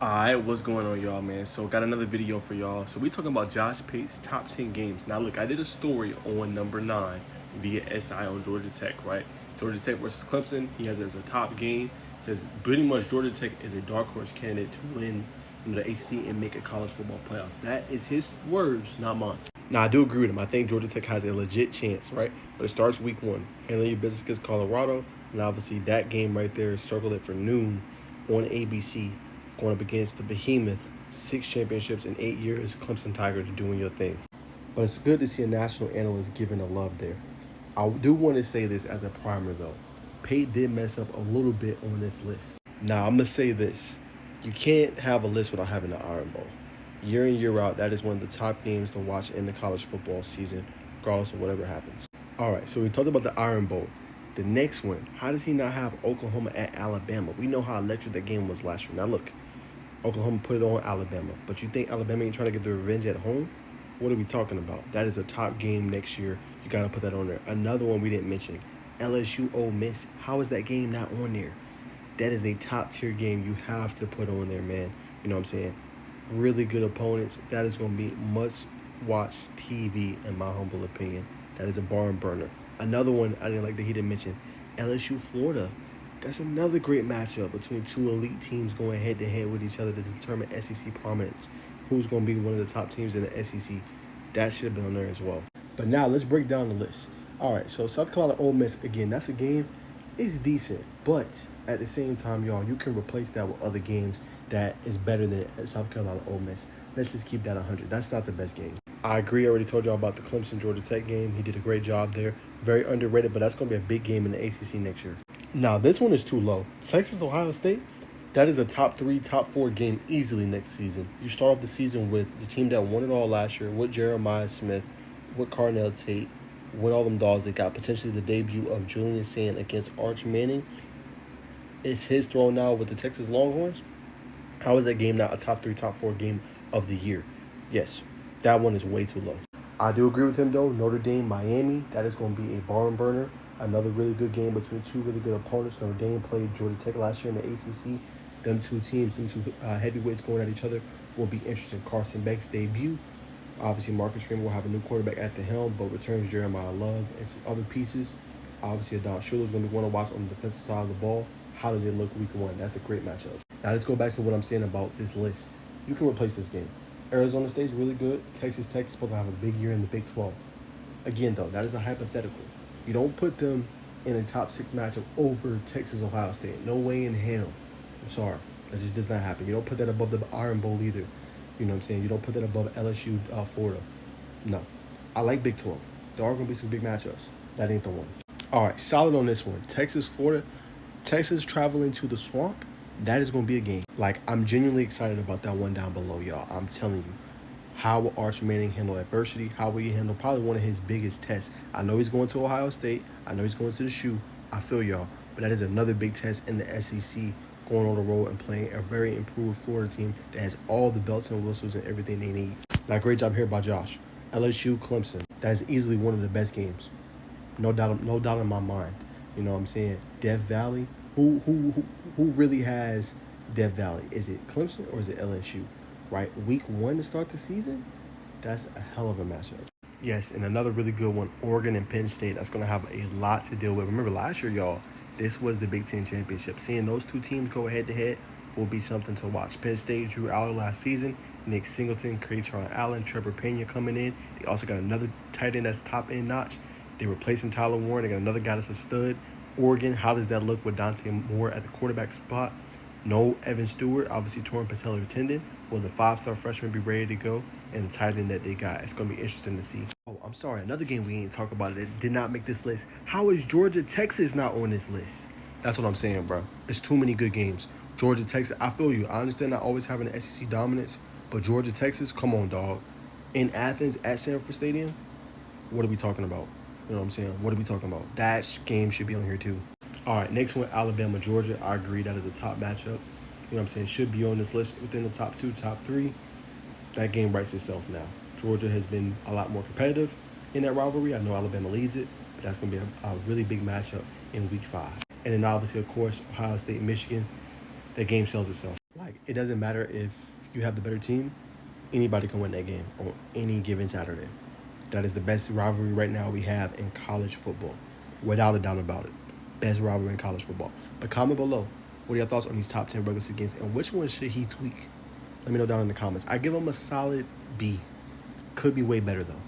Alright, what's going on, y'all, man? So got another video for y'all. So we talking about Josh Pate's top 10 games. Now look, I did a story on number 9 via SI on Georgia Tech, right? Georgia Tech versus Clemson. He has it as a top game. Says pretty much Georgia Tech is a dark horse candidate to win the AC and make a college football playoff. That is his words, not mine. Now I do agree with him. I think Georgia Tech has a legit chance, right? But it starts week 1. Handling your business against Colorado, and obviously that game right there, circle it for noon on ABC. Going up against the behemoth, 6 championships in 8 years, Clemson Tigers doing your thing. But it's good to see a national analyst giving a love there. I do want to say this as a primer, though. Pate did mess up a little bit on this list. Now, I'm going to say this. You can't have a list without having the Iron Bowl. Year in, year out, that is one of the top games to watch in the college football season, regardless of whatever happens. All right, so we talked about the Iron Bowl. The next one, how does he not have Oklahoma at Alabama? We know how electric that game was last year. Now, look. Oklahoma put it on Alabama. But you think Alabama ain't trying to get the revenge at home? What are we talking about? That is a top game next year. You got to put that on there. Another one we didn't mention, LSU Ole Miss. How is that game not on there? That is a top-tier game you have to put on there, man. You know what I'm saying? Really good opponents. That is going to be must-watch TV, in my humble opinion. That is a barn burner. Another one I didn't like that he didn't mention, LSU Florida. That's another great matchup between two elite teams going head-to-head with each other to determine SEC prominence. Who's going to be one of the top teams in the SEC? That should have been on there as well. But now let's break down the list. All right, so South Carolina Ole Miss, again, that's a game. It's decent, but at the same time, y'all, you can replace that with other games that is better than South Carolina Ole Miss. Let's just keep that 100. That's not the best game. I agree. I already told y'all about the Clemson-Georgia Tech game. He did a great job there. Very underrated, but that's going to be a big game in the ACC next year. Now, this one is too low. Texas-Ohio State, that is a top 3, top 4 game easily next season. You start off the season with the team that won it all last year, with Jeremiah Smith, with Carnell Tate, with all them dogs. They got potentially the debut of Julian Sand against Arch Manning. It's his throw now with the Texas Longhorns. How is that game not a top 3, top 4 game of the year? Yes, that one is way too low. I do agree with him, though. Notre Dame, Miami, that is going to be a barn burner. Another really good game between two really good opponents. Notre Dame played Georgia Tech last year in the ACC. Them two teams, them two heavyweights going at each other will be interesting. Carson Beck's debut. Obviously, Marcus Freeman will have a new quarterback at the helm, but returns Jeremiah Love and some other pieces. Obviously, Adon Schuler is going to be one to watch on the defensive side of the ball. How did it look week 1? That's a great matchup. Now, let's go back to what I'm saying about this list. You can replace this game. Arizona State's really good. Texas Tech is supposed to have a big year in the Big 12. Again, though, that is a hypothetical. You don't put them in a top 6 matchup over Texas-Ohio State. No way in hell. I'm sorry. That just does not happen. You don't put that above the Iron Bowl either. You know what I'm saying? You don't put that above LSU, Florida. No. I like Big 12. There are going to be some big matchups. That ain't the one. All right, solid on this one. Texas-Florida. Texas traveling to the swamp. That is going to be a game. Like, I'm genuinely excited about that one down below, y'all. I'm telling you. How will Arch Manning handle adversity? How will he handle probably one of his biggest tests? I know he's going to Ohio State. I know he's going to the shoe. I feel y'all. But that is another big test in the SEC, going on the road and playing a very improved Florida team that has all the belts and whistles and everything they need. Now, great job here by Josh. LSU, Clemson. That is easily one of the best games. No doubt in my mind. You know what I'm saying? Death Valley. Who really has Death Valley? Is it Clemson or is it LSU? Right, week 1 to start the season, that's a hell of a matchup. Yes, and another really good one, Oregon and Penn State. That's going to have a lot to deal with. Remember, last year, y'all, this was the Big Ten Championship. Seeing those two teams go head-to-head will be something to watch. Penn State drew Aller last season. Nick Singleton, Crayton Allen, Trevor Pena coming in. They also got another tight end that's top-end notch. They're replacing Tyler Warren. They got another guy that's a stud. Oregon, how does that look with Dante Moore at the quarterback spot? No Evan Stewart, obviously torn patellar tendon. Will the 5-star freshman be ready to go? And the tight end that they got, it's going to be interesting to see. Oh, I'm sorry. Another game we ain't talk about that did not make this list. How is Georgia, Texas not on this list? That's what I'm saying, bro. It's too many good games. Georgia, Texas, I feel you. I understand not always having the SEC dominance, but Georgia, Texas, come on, dog. In Athens at Sanford Stadium, what are we talking about? You know what I'm saying? What are we talking about? That game should be on here too. All right, next one, Alabama, Georgia. I agree that is a top matchup. You know what I'm saying? Should be on this list within the top 2, top 3. That game writes itself now. Georgia has been a lot more competitive in that rivalry. I know Alabama leads it, but that's going to be a really big matchup in week 5. And then obviously, of course, Ohio State, Michigan. That game sells itself. Like, it doesn't matter if you have the better team, anybody can win that game on any given Saturday. That is the best rivalry right now we have in college football, without a doubt about it. Best rivalry in college football. But comment below. What are your thoughts on these top 10 regular season games, and which one should he tweak? Let me know down in the comments. I give him a solid B. Could be way better though.